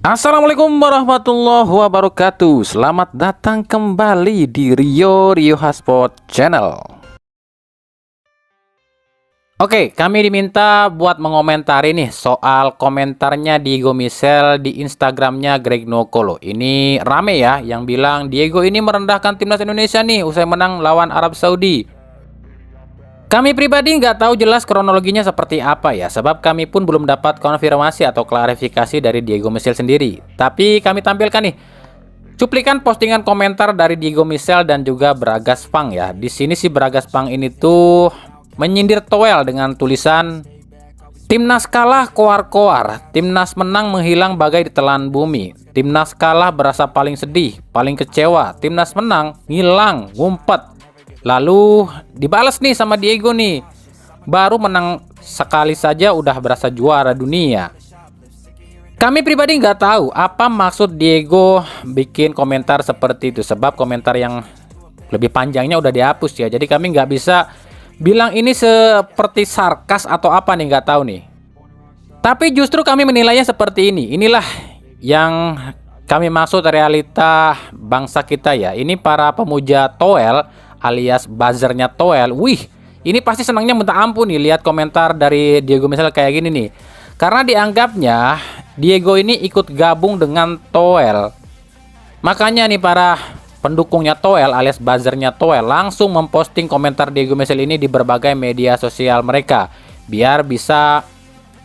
Assalamualaikum warahmatullahi wabarakatuh. Selamat datang kembali di Rio Hotspot Channel. Oke, kami diminta buat mengomentari nih soal komentarnya Diego Michel di Instagramnya Greg Nokolo. Ini rame ya, yang bilang Diego ini merendahkan timnas Indonesia nih usai menang lawan Arab Saudi. Kami pribadi nggak tahu jelas kronologinya seperti apa ya, sebab kami pun belum dapat konfirmasi atau klarifikasi dari Diego Michel sendiri. Tapi kami tampilkan nih cuplikan postingan komentar dari Diego Michel dan juga Bragas Pang ya. Di sini si Bragas Pang ini tuh menyindir Toel dengan tulisan Timnas kalah koar-koar, Timnas menang menghilang bagai ditelan bumi. Timnas kalah berasa paling sedih, paling kecewa. Timnas menang ngilang, ngumpet. Lalu dibalas nih sama Diego nih, baru menang sekali saja udah berasa juara dunia. Kami pribadi nggak tahu apa maksud Diego bikin komentar seperti itu, sebab komentar yang lebih panjangnya udah dihapus ya. Jadi kami nggak bisa bilang ini seperti sarkas atau apa nih, nggak tahu nih. Tapi justru kami menilainya seperti ini. Inilah yang kami maksud realita bangsa kita ya. Ini para pemuja Toel alias buzzernya Toel. Wih, ini pasti senangnya minta ampun nih lihat komentar dari Diego Michel kayak gini nih. Karena dianggapnya Diego ini ikut gabung dengan Toel. Makanya nih para pendukungnya Toel alias buzzernya Toel langsung memposting komentar Diego Michel ini di berbagai media sosial mereka. Biar bisa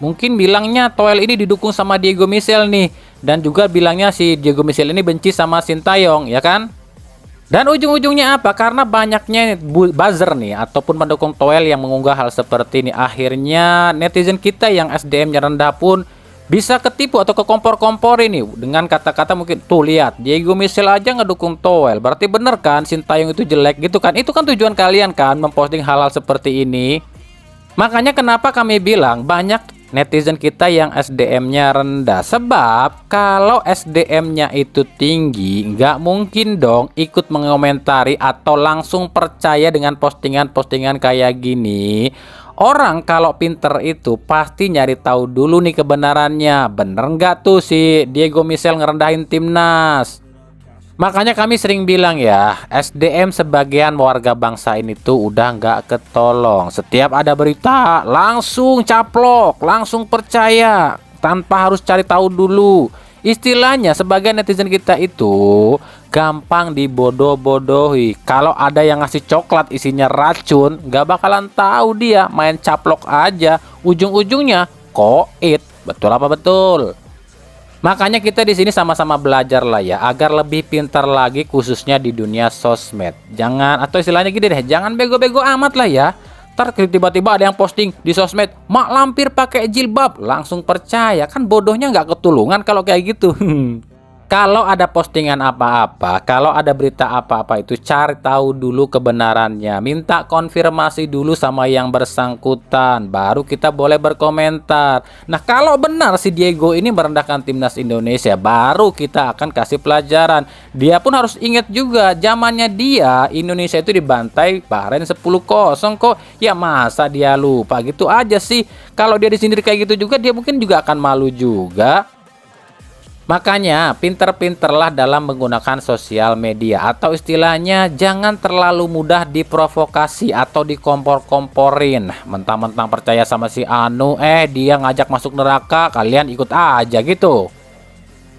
mungkin bilangnya Toel ini didukung sama Diego Michel nih. Dan juga bilangnya si Diego Michel ini benci sama Sintayong, ya kan? Dan ujung-ujungnya apa? Karena banyaknya buzzer nih ataupun pendukung Toel yang mengunggah hal seperti ini, akhirnya netizen kita yang SDM-nya rendah pun bisa ketipu atau kekompor-kompor ini dengan kata-kata mungkin tuh lihat Diego Michel aja ngedukung Toel, berarti bener kan Sintayong itu jelek gitu kan? Itu kan tujuan kalian kan memposting hal-hal seperti ini. Makanya kenapa kami bilang banyak netizen kita yang SDM-nya rendah. Sebab kalau SDM-nya itu tinggi, nggak mungkin dong ikut mengomentari atau langsung percaya dengan postingan-postingan kayak gini. Orang kalau pinter itu pasti nyari tahu dulu nih kebenarannya. Bener nggak tuh si Diego Michel ngerendahin timnas? Makanya kami sering bilang ya, SDM sebagian warga bangsa ini tuh udah nggak ketolong. Setiap ada berita langsung caplok, langsung percaya tanpa harus cari tahu dulu. Istilahnya sebagian netizen kita itu gampang dibodoh-bodohi. Kalau ada yang ngasih coklat isinya racun, nggak bakalan tahu dia, main caplok aja. Ujung-ujungnya koit. Betul apa betul? Makanya kita di sini sama-sama belajar lah ya, agar lebih pintar lagi khususnya di dunia sosmed. Jangan, atau istilahnya gini deh, jangan bego-bego amat lah ya. Ntar tiba-tiba ada yang posting di sosmed, mak lampir pakai jilbab, langsung percaya. Kan bodohnya nggak ketulungan kalau kayak gitu. Kalau ada postingan apa-apa, kalau ada berita apa-apa itu cari tahu dulu kebenarannya, minta konfirmasi dulu sama yang bersangkutan, baru kita boleh berkomentar. Nah, kalau benar si Diego ini merendahkan timnas Indonesia, baru kita akan kasih pelajaran. Dia pun harus ingat juga, zamannya dia Indonesia itu dibantai Bahrain 10-0 kok. Ya masa dia lupa gitu aja sih. Kalau dia disindir kayak gitu juga, dia mungkin juga akan malu juga. Makanya pinter-pinterlah dalam menggunakan sosial media, atau istilahnya jangan terlalu mudah diprovokasi atau dikompor-komporin. Mentang-mentang percaya sama si Anu, dia ngajak masuk neraka, kalian ikut aja gitu.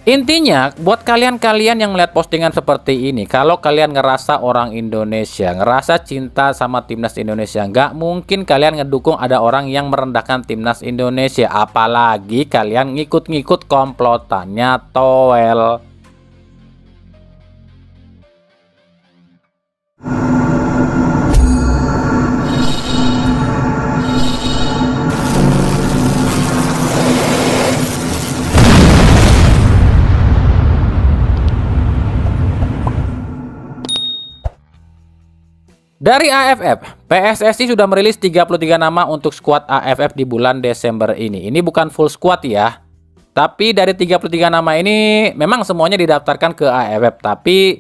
Intinya buat kalian-kalian yang melihat postingan seperti ini, kalau kalian ngerasa orang Indonesia, ngerasa cinta sama timnas Indonesia, nggak mungkin kalian ngedukung ada orang yang merendahkan timnas Indonesia. Apalagi kalian ngikut-ngikut komplotannya Toel. Dari AFF, PSSI sudah merilis 33 nama untuk skuad AFF di bulan Desember ini. Ini bukan full squad ya. Tapi dari 33 nama ini memang semuanya didaftarkan ke AFF. Tapi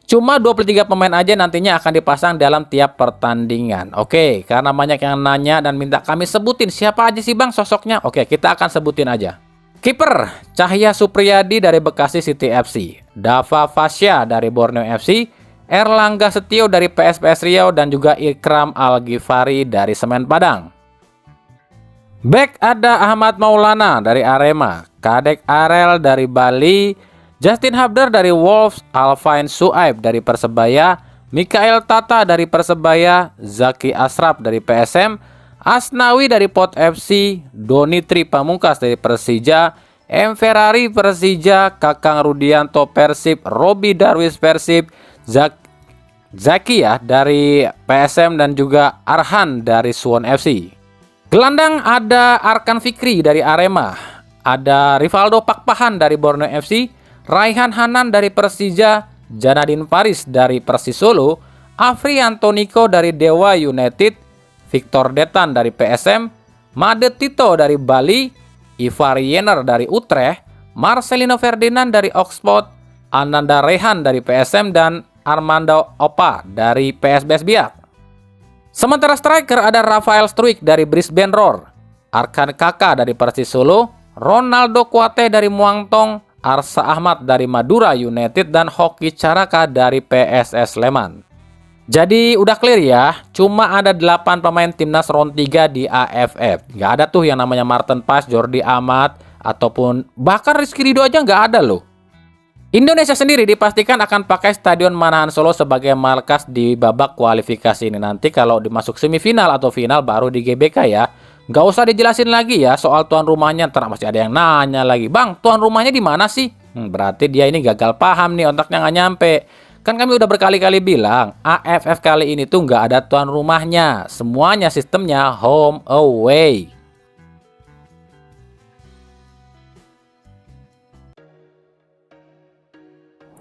cuma 23 pemain aja nantinya akan dipasang dalam tiap pertandingan. Oke, karena banyak yang nanya dan minta kami sebutin siapa aja sih bang sosoknya. Oke, kita akan sebutin aja. Kiper Cahya Supriyadi dari Bekasi City FC, Dava Fasya dari Borneo FC, Erlangga Setio dari PSPS Riau, dan juga Ikram Al-Ghifari dari Semen Padang. Back ada Ahmad Maulana dari Arema, Kadek Arel dari Bali, Justin Habder dari Wolves, Alvain Suaib dari Persebaya, Mikael Tata dari Persebaya, Zaki Asraf dari PSM, Asnawi dari Pot FC, Doni Tri Pamungkas dari Persija, M Ferrari Persija, Kakang Rudianto Persib, Robi Darwis Persib, Zaki ya dari PSM, dan juga Arhan dari Suwon FC. Gelandang ada Arkan Fikri dari Arema, ada Rivaldo Pakpahan dari Borneo FC, Raihan Hanan dari Persija, Janadin Faris dari Persis Solo, Afri Antoniko dari Dewa United, Victor Detan dari PSM, Made Tito dari Bali, Ivar Yener dari Utrecht, Marcelino Ferdinand dari Oxford, Ananda Rehan dari PSM, dan Armando Opa dari PSBS Biak. Sementara striker ada Rafael Struik dari Brisbane Roar, Arkan Kaka dari Persis Solo, Ronaldo Kuate dari Muangtong, Arsa Ahmad dari Madura United, dan Hoki Caraka dari PSS Sleman. Jadi udah clear ya, cuma ada 8 pemain timnas round 3 di AFF. Nggak ada tuh yang namanya Martin Paes, Jordi Amat, ataupun bahkan Rizky Ridho aja nggak ada loh. Indonesia sendiri dipastikan akan pakai Stadion Manahan Solo sebagai markas di babak kualifikasi ini. Nanti kalau dimasuk semifinal atau final baru di GBK ya. Nggak usah dijelasin lagi ya soal tuan rumahnya, ntar masih ada yang nanya lagi, "Bang, tuan rumahnya di mana sih?" Berarti dia ini gagal paham nih, otaknya nggak nyampe. Kan kami udah berkali-kali bilang, AFF kali ini tuh nggak ada tuan rumahnya. Semuanya sistemnya home away.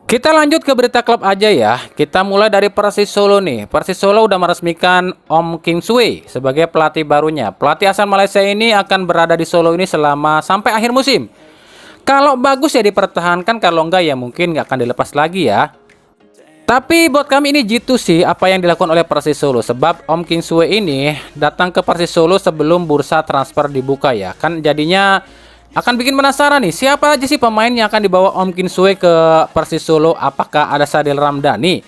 Kita lanjut ke berita klub aja ya. Kita mulai dari Persis Solo nih. Persis Solo udah meresmikan Om Kingsway sebagai pelatih barunya. Pelatih asal Malaysia ini akan berada di Solo ini selama sampai akhir musim. Kalau bagus ya dipertahankan, kalau enggak ya mungkin nggak akan dilepas lagi ya. Tapi buat kami ini jitu sih apa yang dilakukan oleh Persis Solo, sebab Om Kingsway ini datang ke Persis Solo sebelum bursa transfer dibuka ya. Kan jadinya akan bikin penasaran nih, siapa aja sih pemain yang akan dibawa Om Kingsway ke Persis Solo? Apakah ada Sadil Ramdhani?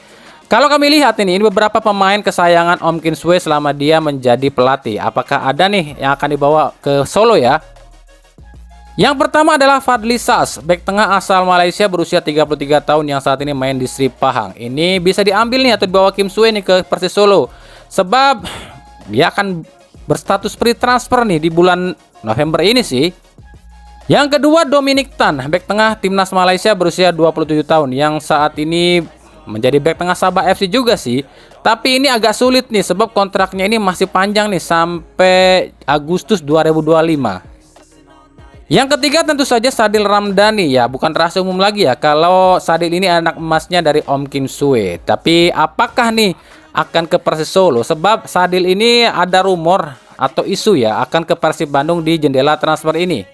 Kalau kami lihat ini beberapa pemain kesayangan Om Kingsway selama dia menjadi pelatih. Apakah ada nih yang akan dibawa ke Solo ya? Yang pertama adalah Fadli Sas, bek tengah asal Malaysia berusia 33 tahun yang saat ini main di Sri Pahang. Ini bisa diambil nih atau dibawa Kingsway nih ke Persis Solo, sebab dia akan berstatus free transfer nih di bulan November ini sih. Yang kedua Dominic Tan, bek tengah timnas Malaysia berusia 27 tahun yang saat ini menjadi bek tengah Sabah FC juga sih. Tapi ini agak sulit nih sebab kontraknya ini masih panjang nih sampai Agustus 2025. Yang ketiga tentu saja Sadil Ramdhani ya, bukan rahasia umum lagi ya kalau Sadil ini anak emasnya dari Om Kingsway. Tapi apakah nih akan ke Persis Solo? Sebab Sadil ini ada rumor atau isu ya akan ke Persib Bandung di jendela transfer ini.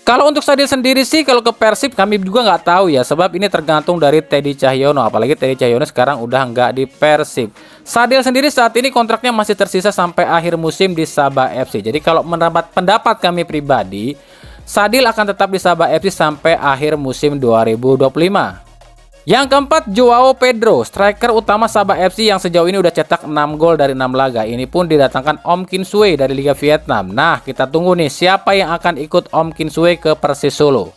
Kalau untuk Sadil sendiri sih kalau ke Persib kami juga nggak tahu ya, sebab ini tergantung dari Teddy Cahyono, apalagi Teddy Cahyono sekarang udah nggak di Persib. Sadil sendiri saat ini kontraknya masih tersisa sampai akhir musim di Sabah FC. Jadi kalau mendapat pendapat kami pribadi, Sadil akan tetap di Sabah FC sampai akhir musim 2025. Yang keempat, Joao Pedro, striker utama Sabah FC yang sejauh ini udah cetak 6 gol dari 6 laga. Ini pun didatangkan Om Kingsway dari Liga Vietnam. Nah, kita tunggu nih siapa yang akan ikut Om Kingsway ke Persis Solo.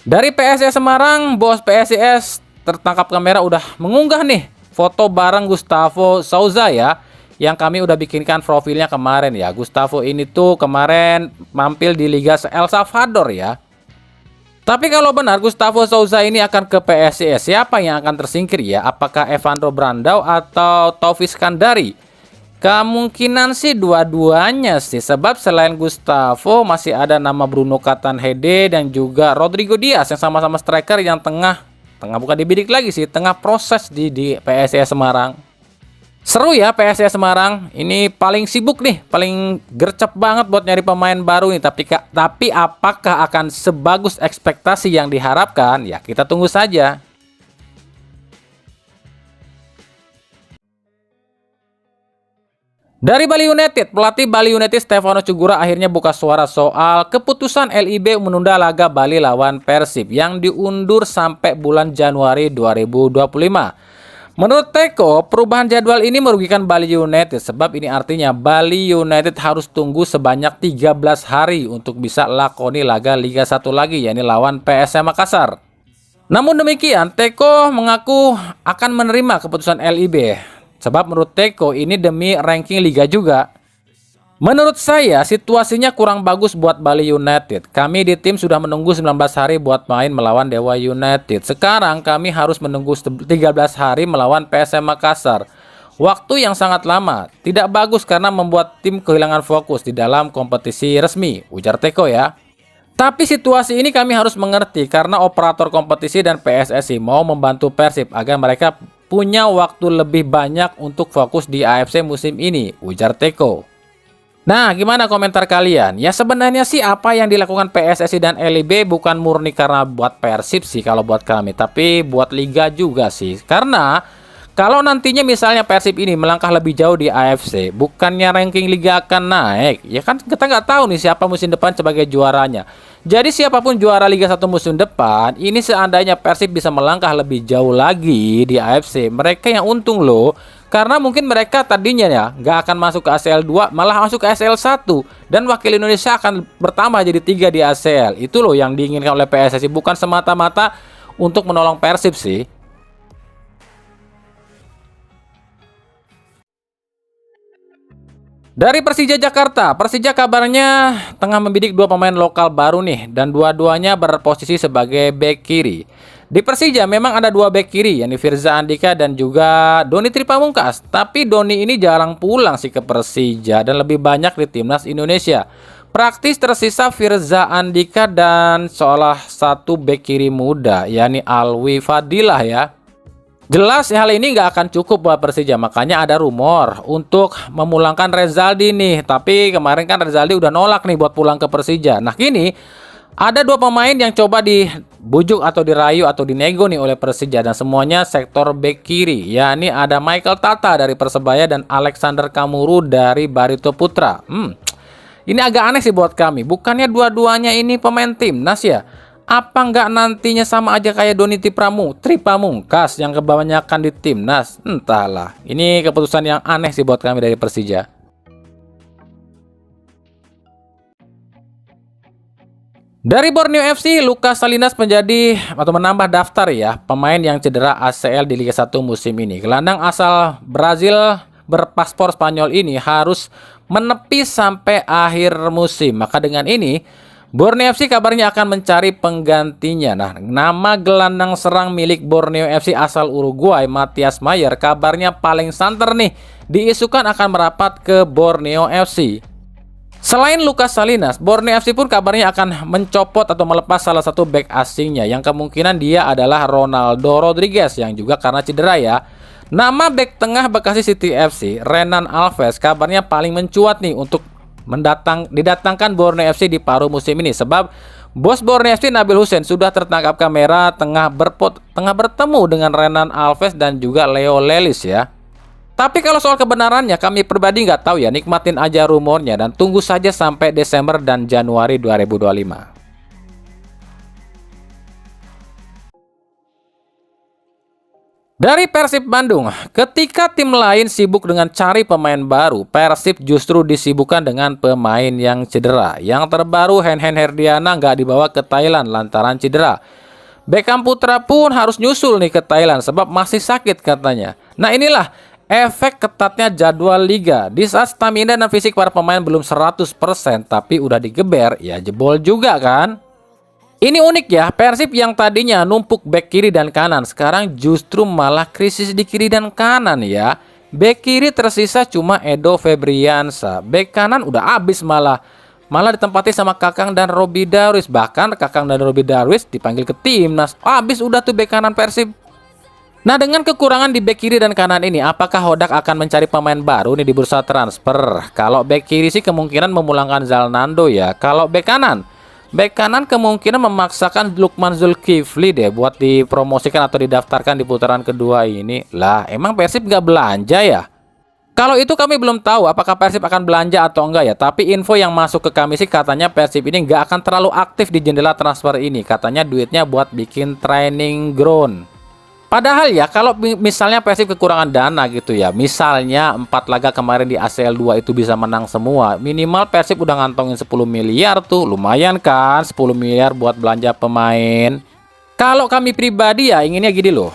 Dari PSIS Semarang, bos PSIS tertangkap kamera udah mengunggah nih foto bareng Gustavo Souza ya, yang kami udah bikinkan profilnya kemarin ya. Gustavo ini tuh kemarin mampir di Liga El Salvador ya. Tapi kalau benar Gustavo Souza ini akan ke PSIS, siapa yang akan tersingkir ya? Apakah Evandro Brandao atau Taufik Skandari? Kemungkinan sih dua-duanya sih, sebab selain Gustavo masih ada nama Bruno Katanhede dan juga Rodrigo Diaz yang sama-sama striker yang tengah bukan dibidik lagi sih, tengah proses di PSIS Semarang. Seru ya PSIS Semarang, ini paling sibuk nih, paling gercep banget buat nyari pemain baru nih. Tapi apakah akan sebagus ekspektasi yang diharapkan? Ya kita tunggu saja. Dari Bali United, pelatih Bali United Stefano Cugura akhirnya buka suara soal keputusan LIB menunda laga Bali lawan Persib yang diundur sampai bulan Januari 2025. Menurut Teko, perubahan jadwal ini merugikan Bali United sebab ini artinya Bali United harus tunggu sebanyak 13 hari untuk bisa lakoni laga Liga 1 lagi, yakni lawan PSM Makassar. Namun demikian, Teko mengaku akan menerima keputusan LIB. Sebab menurut Teko ini demi ranking liga juga. Menurut saya situasinya kurang bagus buat Bali United. Kami di tim sudah menunggu 19 hari buat main melawan Dewa United. Sekarang kami harus menunggu 13 hari melawan PSM Makassar. Waktu yang sangat lama. Tidak bagus karena membuat tim kehilangan fokus di dalam kompetisi resmi, ujar Teko ya. Tapi situasi ini kami harus mengerti karena operator kompetisi dan PSSI mau membantu Persib agar mereka punya waktu lebih banyak untuk fokus di AFC musim ini, ujar Teko. Nah, gimana komentar kalian? Ya sebenarnya sih apa yang dilakukan PSSI dan LIB bukan murni karena buat Persib sih kalau buat kami, tapi buat Liga juga sih. Karena kalau nantinya misalnya Persib ini melangkah lebih jauh di AFC, bukannya ranking Liga akan naik? Ya kan kita nggak tahu nih siapa musim depan sebagai juaranya. Jadi siapapun juara Liga 1 musim depan, ini seandainya Persib bisa melangkah lebih jauh lagi di AFC, mereka yang untung loh. Karena mungkin mereka tadinya ya nggak akan masuk ke ACL 2, malah masuk ke ACL 1. Dan wakil Indonesia akan bertambah jadi 3 di ACL. Itu loh yang diinginkan oleh PSSI, bukan semata-mata untuk menolong Persib sih. Dari Persija Jakarta, Persija kabarnya tengah membidik 2 pemain lokal baru nih, dan dua-duanya berposisi sebagai bek kiri. Di Persija memang ada 2 bek kiri, yakni Firza Andika dan juga Doni Tripamungkas. Tapi Doni ini jarang pulang sih ke Persija dan lebih banyak di timnas Indonesia. Praktis tersisa Firza Andika dan salah satu bek kiri muda, yakni Alwi Fadilah ya. Jelas hal ini nggak akan cukup buat Persija, makanya ada rumor untuk memulangkan Rezaldi nih. Tapi kemarin kan Rezaldi udah nolak nih buat pulang ke Persija. Nah kini ada 2 pemain yang coba dibujuk atau dirayu atau dinego nih oleh Persija dan semuanya sektor bek kiri. Yakni ada Michael Tata dari Persebaya dan Alexander Kamuru dari Barito Putra. Ini agak aneh sih buat kami. Bukannya dua-duanya ini pemain timnas ya? Apa nggak nantinya sama aja kayak Doni Tripamungkas yang kebanyakan di timnas? Entahlah. Ini keputusan yang aneh sih buat kami dari Persija. Dari Borneo FC, Lucas Salinas menjadi atau menambah daftar ya pemain yang cedera ACL di Liga 1 musim ini. Gelandang asal Brazil berpaspor Spanyol ini harus menepis sampai akhir musim. Maka dengan ini Borneo FC kabarnya akan mencari penggantinya. Nah, nama gelandang serang milik Borneo FC asal Uruguay, Matias Mayer, kabarnya paling santer nih, diisukan akan merapat ke Borneo FC. Selain Lucas Salinas, Borneo FC pun kabarnya akan mencopot atau melepas salah satu bek asingnya, yang kemungkinan dia adalah Ronaldo Rodriguez, yang juga karena cedera ya. Nama bek tengah Bekasi City FC, Renan Alves, kabarnya paling mencuat nih untuk didatangkan Borneo FC di paruh musim ini, sebab bos Borneo FC Nabil Hussein sudah tertangkap kamera tengah bertemu dengan Renan Alves dan juga Leo Lelis ya. Tapi kalau soal kebenarannya kami pribadi nggak tahu ya, nikmatin aja rumornya dan tunggu saja sampai Desember dan Januari 2025. Dari Persib Bandung, ketika tim lain sibuk dengan cari pemain baru, Persib justru disibukkan dengan pemain yang cedera. Yang terbaru, Henhen Herdiana nggak dibawa ke Thailand lantaran cedera. Beckham Putra pun harus nyusul nih ke Thailand sebab masih sakit katanya. Nah inilah efek ketatnya jadwal liga. Di saat stamina dan fisik para pemain belum 100%, tapi udah digeber, ya jebol juga kan? Ini unik ya, Persib yang tadinya numpuk bek kiri dan kanan, sekarang justru malah krisis di kiri dan kanan ya. Bek kiri tersisa cuma Edo Febriansa, bek kanan udah habis malah ditempati sama Kakang dan Robi Darwis. Bahkan Kakang dan Robi Darwis dipanggil ke timnas, habis udah tuh bek kanan Persib. Nah dengan kekurangan di bek kiri dan kanan ini, apakah Hodak akan mencari pemain baru nih di bursa transfer? Kalau bek kiri sih kemungkinan memulangkan Zalnando ya. Kalau bek kanan kemungkinan memaksakan Lukman Zulkifli deh buat dipromosikan atau didaftarkan di putaran kedua ini. Lah emang Persib nggak belanja ya? Kalau itu kami belum tahu apakah Persib akan belanja atau enggak ya. Tapi info yang masuk ke kami sih katanya Persib ini nggak akan terlalu aktif di jendela transfer ini. Katanya duitnya buat bikin training ground. Padahal ya kalau misalnya Persib kekurangan dana gitu ya. Misalnya 4 laga kemarin di ACL 2 itu bisa menang semua. Minimal Persib udah ngantongin 10 miliar tuh. Lumayan kan 10 miliar buat belanja pemain. Kalau kami pribadi ya inginnya gini loh.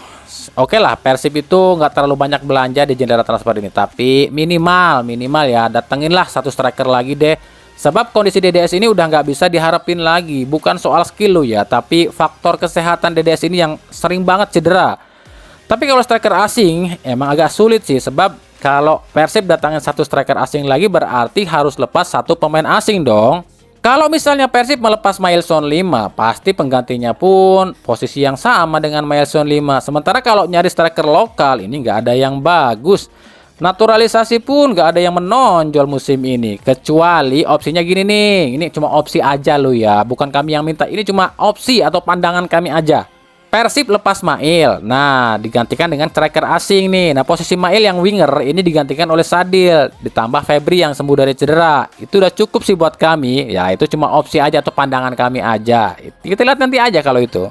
Oke lah, Persib itu nggak terlalu banyak belanja di jendela transfer ini, tapi minimal ya datenginlah satu striker lagi deh. Sebab kondisi DDS ini udah nggak bisa diharapin lagi, bukan soal skill lo ya, tapi faktor kesehatan DDS ini yang sering banget cedera. Tapi kalau striker asing emang agak sulit sih, sebab kalau Persib datangin satu striker asing lagi berarti harus lepas satu pemain asing dong. Kalau misalnya Persib melepas Mailson 5, pasti penggantinya pun posisi yang sama dengan Mailson 5. Sementara kalau nyari striker lokal, ini nggak ada yang bagus. Naturalisasi pun nggak ada yang menonjol musim ini. Kecuali opsinya gini nih, ini cuma opsi aja lo ya. Bukan kami yang minta, ini cuma opsi atau pandangan kami aja. Persib lepas Mail, nah digantikan dengan striker asing nih. Nah posisi Mail yang winger ini digantikan oleh Sadil, ditambah Febri yang sembuh dari cedera. Itu udah cukup sih buat kami. Ya itu cuma opsi aja atau pandangan kami aja. Kita lihat nanti aja kalau itu.